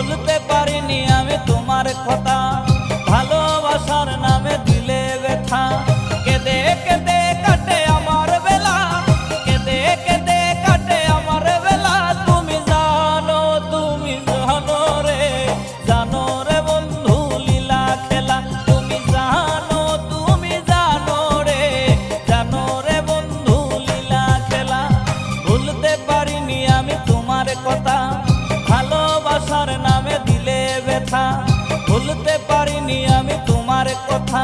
ভুলতে পারিনি আমি তোমার কথা, ভালোবাসার নামে দিলে ব্যথা। কেঁদে কেঁদে কাটে আমার বেলা, কেঁদে কেঁদে কাটে আমার বেলা। তুমি জানো রে, জানো রে বন্ধু লীলা খেলা। তুমি জানো রে, জানো রে বন্ধু লীলা খেলা। ভুলতে পারিনি আমি তোমার কথা, ভালোবাসার নামে দিলে ব্যথা। ভুলতে পারিনি আমি তোমার কথা।